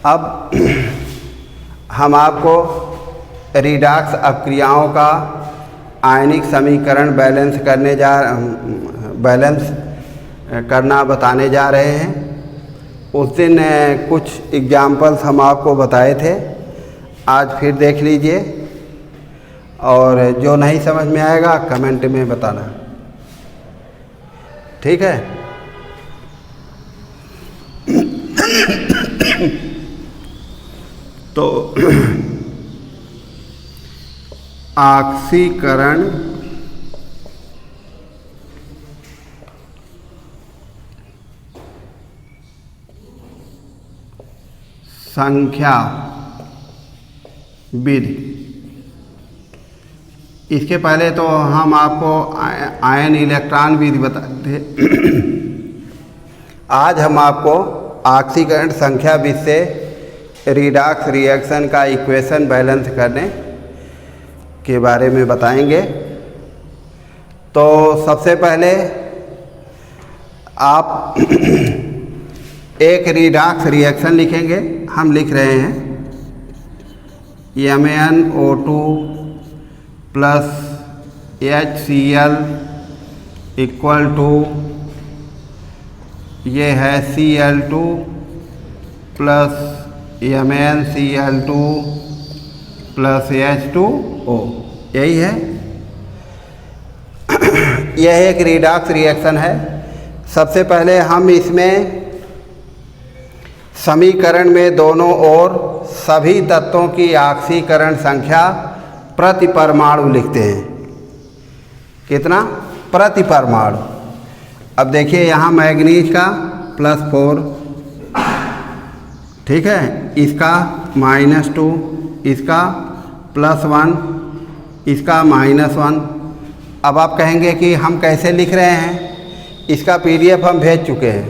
अब हम आपको रिडॉक्स अपक्रियाओं का आयनिक समीकरण बैलेंस करना बताने जा रहे हैं। उस दिन कुछ एग्जाम्पल्स हम आपको बताए थे, आज फिर देख लीजिए और जो नहीं समझ में आएगा कमेंट में बताना, ठीक है। तो ऑक्सीकरण संख्या विधि, इसके पहले तो हम आपको आयन इलेक्ट्रॉन विधि बताते थे। आज हम आपको ऑक्सीकरण संख्या विधि से रिडॉक्स रिएक्शन का इक्वेशन बैलेंस करने के बारे में बताएंगे। तो सबसे पहले आप एक रिडॉक्स रिएक्शन लिखेंगे। हम लिख रहे हैं MnO2 plus HCl equal to ये है Cl2 plus MnCl2 plus H2O, यही है। यह एक रिडॉक्स रिएक्शन है। सबसे पहले हम इसमें समीकरण में दोनों ओर सभी तत्वों की ऑक्सीकरण संख्या प्रति परमाणु लिखते हैं। कितना? प्रति परमाणु। अब देखिए यहाँ मैग्नीज का +4, ठीक है, इसका -2, इसका +1, इसका -1। अब आप कहेंगे कि हम कैसे लिख रहे हैं, इसका PDF हम भेज चुके हैं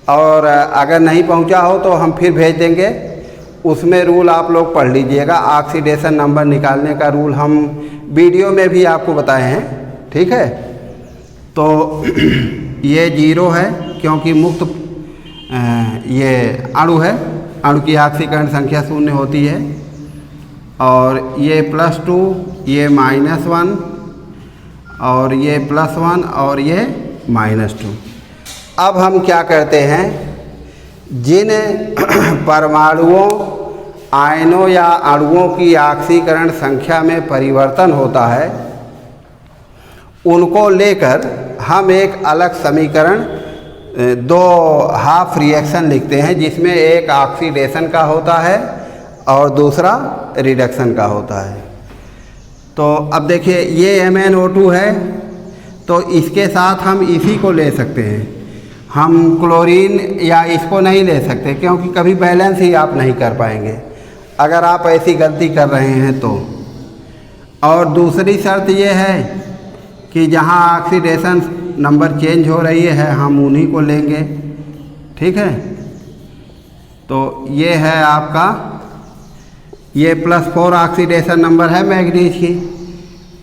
और अगर नहीं पहुंचा हो तो हम फिर भेज देंगे। उसमें रूल आप लोग पढ़ लीजिएगा। ऑक्सीडेशन नंबर निकालने का रूल हम वीडियो में भी आपको बताए हैं, ठीक है। तो ये 0 है क्योंकि मुक्त ये अणु है, अणु की ऑक्सीकरण संख्या 0 होती है। और ये +2, ये -1 और ये +1 और ये -2। अब हम क्या करते हैं, जिन परमाणुओं, आयनों या अणुओं की ऑक्सीकरण संख्या में परिवर्तन होता है उनको लेकर हम एक अलग समीकरण, दो हाफ रिएक्शन लिखते हैं, जिसमें एक ऑक्सीडेशन का होता है और दूसरा रिडक्शन का होता है। तो अब देखिए ये MnO2 है, तो इसके साथ हम इसी को ले सकते हैं। हम क्लोरीन या इसको नहीं ले सकते क्योंकि कभी बैलेंस ही आप नहीं कर पाएंगे अगर आप ऐसी गलती कर रहे हैं तो। और दूसरी शर्त ये है कि जहाँ ऑक्सीडेशन नंबर चेंज हो रही है हम उन्हीं को लेंगे, ठीक है। तो ये है आपका, ये +4 ऑक्सीडेशन नंबर है मैग्नीज की,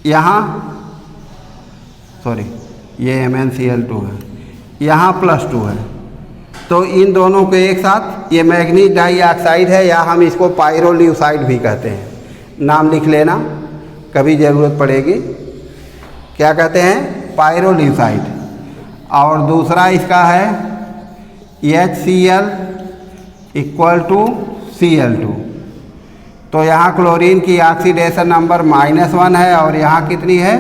यहाँ सॉरी ये MnCl2 है, यहाँ +2 है। तो इन दोनों को एक साथ, ये मैग्नीज डाइऑक्साइड है या हम इसको पायरोल्यूसाइड भी कहते हैं, नाम लिख लेना कभी ज़रूरत पड़ेगी। क्या कहते हैं? पायरोल्यूसाइड। और दूसरा इसका है HCl इक्वल टू Cl2। तो यहाँ क्लोरीन की ऑक्सीडेशन नंबर -1 है और यहाँ कितनी है?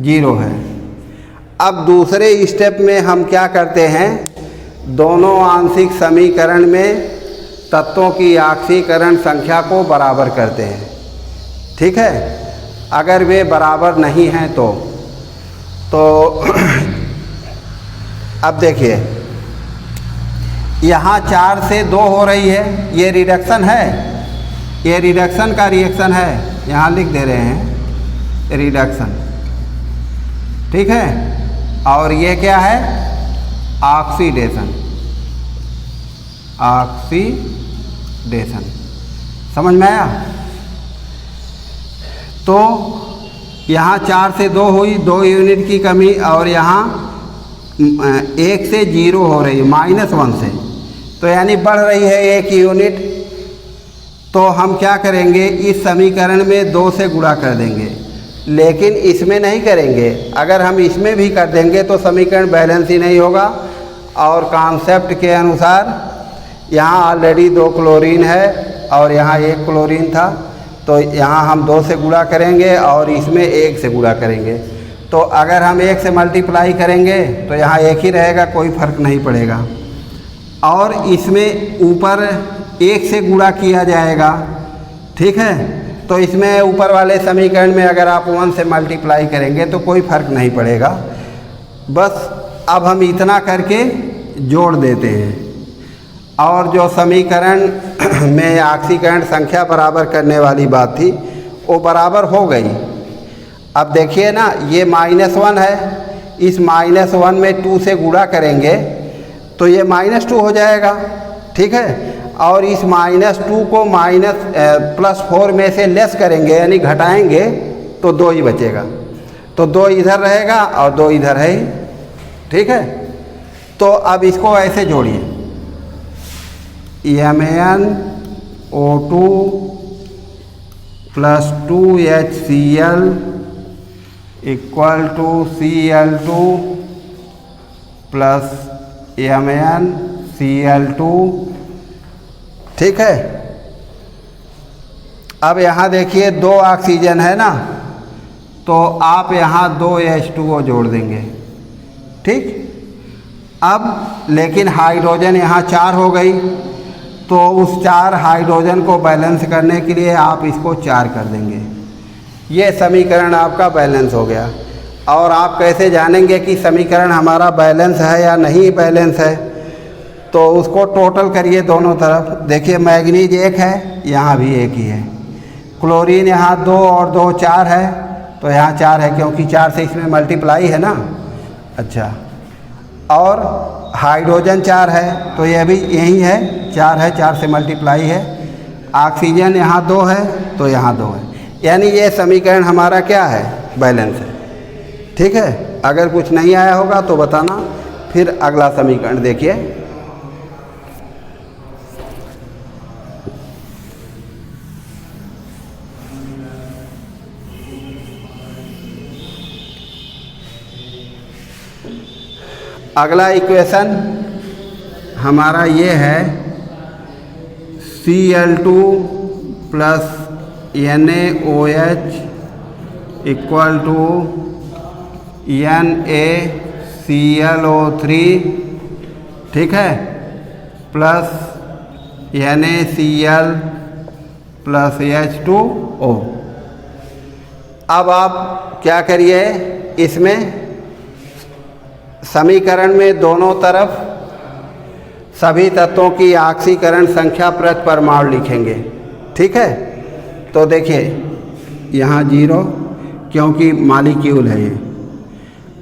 0 है। अब दूसरे स्टेप में हम क्या करते हैं, दोनों आंशिक समीकरण में तत्वों की ऑक्सीकरण संख्या को बराबर करते हैं, ठीक है। अगर वे बराबर नहीं हैं तो अब देखिए यहाँ 4 से 2 हो रही है, ये रिडक्शन है, ये रिडक्शन का रिएक्शन है, यहाँ लिख दे रहे हैं रिडक्शन, ठीक है। और ये क्या है? Oxidation, oxidation. समझ में आया? तो यहाँ 4 से 2 हुई, 2 यूनिट की कमी, और यहाँ 1 से 0 हो रही है, -1 से, तो यानी बढ़ रही है 1 यूनिट। तो हम क्या करेंगे, इस समीकरण में 2 से गुणा कर देंगे, लेकिन इसमें नहीं करेंगे। अगर हम इसमें भी कर देंगे तो समीकरण बैलेंस ही नहीं होगा। और कॉन्सेप्ट के अनुसार यहाँ ऑलरेडी 2 क्लोरीन है और यहाँ 1 क्लोरीन था, तो यहाँ हम 2 से गुणा करेंगे और इसमें 1 से गुणा करेंगे। तो अगर हम 1 से मल्टीप्लाई करेंगे तो यहाँ 1 ही रहेगा, कोई फ़र्क नहीं पड़ेगा। और इसमें ऊपर 1 से गुणा किया जाएगा, ठीक है। तो इसमें ऊपर वाले समीकरण में अगर आप 1 से मल्टीप्लाई करेंगे तो कोई फ़र्क नहीं पड़ेगा। बस अब हम इतना करके जोड़ देते हैं और जो समीकरण में ऑक्सीकरण संख्या बराबर करने वाली बात थी वो बराबर हो गई। अब देखिए ना, ये -1 है, इस -1 में 2 से गुणा करेंगे तो ये -2 हो जाएगा, ठीक है। और इस -2 को +4 में से लेस करेंगे यानी घटाएंगे तो 2 ही बचेगा। तो 2 इधर रहेगा और 2 इधर है ही, ठीक है। तो अब इसको ऐसे जोड़िए, MnO2 + 2HCl = Cl2 + MnCl2, ठीक है। अब यहाँ देखिए 2 ऑक्सीजन है ना, तो आप यहाँ 2 H2O जोड़ देंगे, ठीक। अब लेकिन हाइड्रोजन यहाँ 4 हो गई, तो उस 4 हाइड्रोजन को बैलेंस करने के लिए आप इसको 4 कर देंगे। ये समीकरण आपका बैलेंस हो गया। और आप कैसे जानेंगे कि समीकरण हमारा बैलेंस है या नहीं बैलेंस है, तो उसको टोटल करिए दोनों तरफ। देखिए मैग्नीज 1 है, यहाँ भी 1 ही है। क्लोरीन यहाँ 2 और 2 4 है, तो यहाँ 4 है क्योंकि 4 से इसमें मल्टीप्लाई है ना। अच्छा, और हाइड्रोजन 4 है, तो यह भी यही है, 4 है, 4 से मल्टीप्लाई है। ऑक्सीजन यहाँ 2 है, तो यहाँ 2 है, यानी ये समीकरण हमारा क्या है, बैलेंस है, ठीक है। अगर कुछ नहीं आया होगा तो बताना। फिर अगला समीकरण देखिए, अगला इक्वेशन हमारा ये है Cl2 + NaOH = NaClO3, ठीक है, प्लस NaCl + H2O। अब आप क्या करिए, इसमें समीकरण में दोनों तरफ सभी तत्वों की ऑक्सीकरण संख्या प्रति परमाणु लिखेंगे, ठीक है। तो देखिए यहाँ 0 क्योंकि मॉलिक्यूल है ये,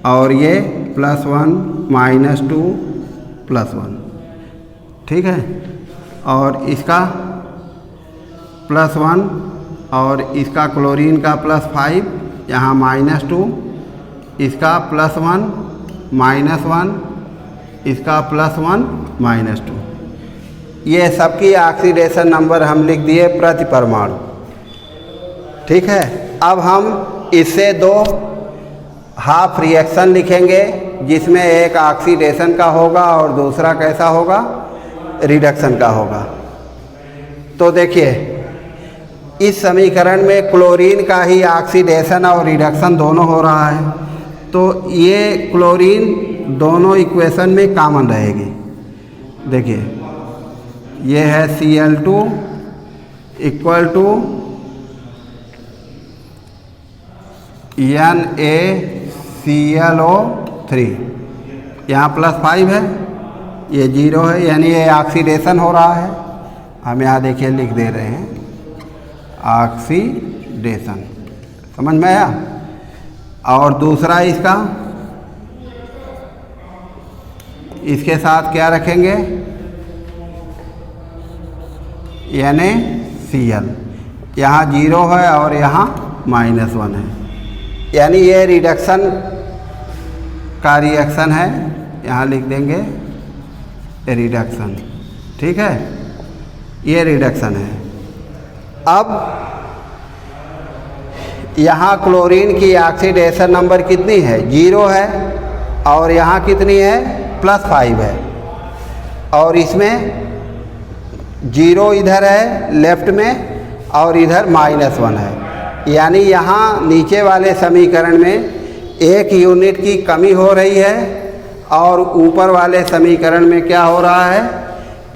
और ये +1 -2 +1, ठीक है। और इसका +1 और इसका क्लोरीन का +5, यहाँ -2, इसका +1 -1, इसका +1 -2। ये सबकी ऑक्सीडेशन नंबर हम लिख दिए प्रति परमाणु, ठीक है। अब हम इससे 2 हाफ रिएक्शन लिखेंगे, जिसमें एक ऑक्सीडेशन का होगा और दूसरा कैसा होगा, रिडक्शन का होगा। तो देखिए इस समीकरण में क्लोरीन का ही ऑक्सीडेशन और रिडक्शन दोनों हो रहा है, तो ये क्लोरीन दोनों इक्वेशन में कॉमन रहेगी। देखिए ये है Cl2 = NaClO3, यहाँ +5 है, ये 0 है, यानी ये ऑक्सीडेशन हो रहा है। हम यहाँ देखिए लिख दे रहे हैं ऑक्सीडेशन, समझ में आया। और दूसरा इसका, इसके साथ क्या रखेंगे, NaCl, यहाँ 0 है और यहाँ -1 है, यानी ये रिडक्शन का रिएक्शन है यहाँ लिख देंगे रिडक्शन। ठीक है, ये रिडक्शन है। अब यहाँ क्लोरीन की ऑक्सीडेशन नंबर कितनी है? 0 है, और यहाँ कितनी है? +5 है, और इसमें 0 इधर है लेफ्ट में और इधर -1 है। यानी यहाँ नीचे वाले समीकरण में 1 यूनिट की कमी हो रही है और ऊपर वाले समीकरण में क्या हो रहा है?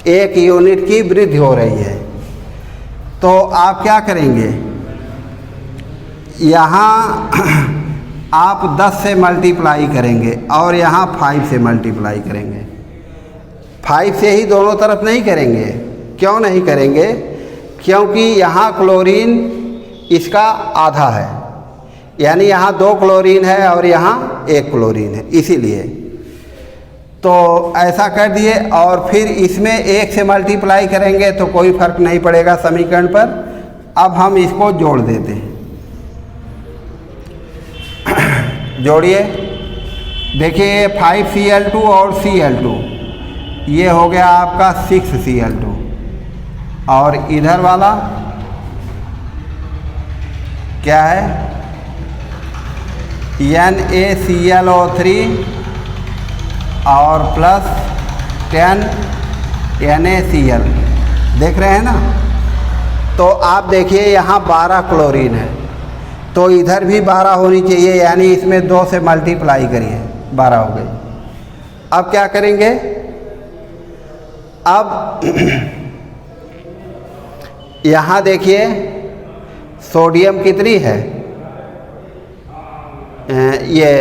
1 यूनिट की वृद्धि हो रही है। तो आप क्या करेंगे? यहाँ आप 10 से मल्टीप्लाई करेंगे और यहाँ 5 से मल्टीप्लाई करेंगे। 5 से ही दोनों तरफ नहीं करेंगे। क्यों नहीं करेंगे? क्योंकि यहाँ क्लोरीन इसका आधा है, यानी यहाँ 2 क्लोरीन है और यहाँ 1 क्लोरीन है, इसीलिए। तो ऐसा कर दिए और फिर इसमें 1 से मल्टीप्लाई करेंगे तो कोई फर्क नहीं पड़ेगा समीकरण पर। अब हम इसको जोड़ देते हैं। जोड़िए, देखिए 5Cl2 और Cl2, ये हो गया आपका 6Cl2, और इधर वाला क्या है? NaClO3 और +10 NaCl, देख रहे हैं ना? तो आप देखिए यहाँ 12 क्लोरीन है, तो इधर भी 12 होनी चाहिए, यानी इसमें 2 से मल्टीप्लाई करिए, 12 हो गई। अब क्या करेंगे? अब यहाँ देखिए सोडियम कितनी है? ये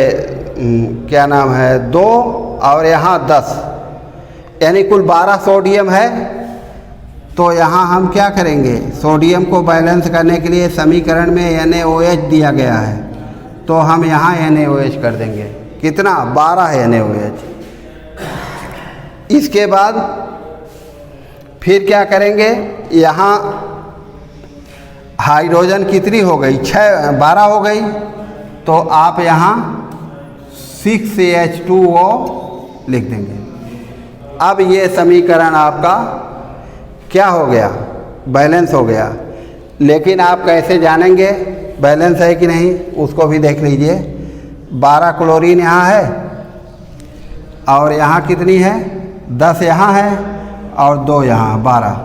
क्या नाम है? 2, और यहाँ 10, यानी कुल 12 सोडियम है। तो यहाँ हम क्या करेंगे? सोडियम को बैलेंस करने के लिए समीकरण में NaOH दिया गया है, तो हम यहाँ NaOH कर देंगे। कितना? 12 NaOH। इसके बाद फिर क्या करेंगे? यहाँ हाइड्रोजन कितनी हो गई? 12 हो गई, तो आप यहाँ 6H2O लिख देंगे। अब ये समीकरण आपका क्या हो गया? बैलेंस हो गया। लेकिन आप कैसे जानेंगे बैलेंस है कि नहीं? उसको भी देख लीजिए। 12 क्लोरीन यहाँ है और यहाँ कितनी है? 10 यहाँ है और 2 यहाँ, 12।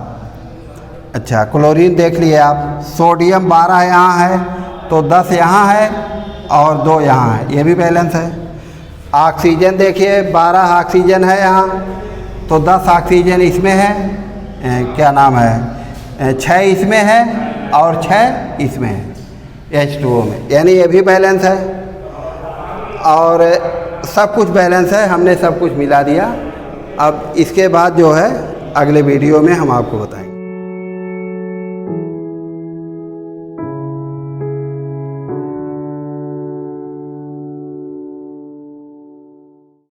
अच्छा, क्लोरीन देख लिए आप। सोडियम 12 यहाँ है, तो 10 यहाँ है और 2 यहाँ है, ये भी बैलेंस है। ऑक्सीजन देखिए, 12 ऑक्सीजन है यहाँ, तो 10 ऑक्सीजन इसमें है, क्या नाम है? 6 इसमें है और 6 इसमें है, H2O में, यानी ये भी बैलेंस है। और सब कुछ बैलेंस है, हमने सब कुछ मिला दिया। अब इसके बाद जो है अगले वीडियो में हम आपको बताएंगे।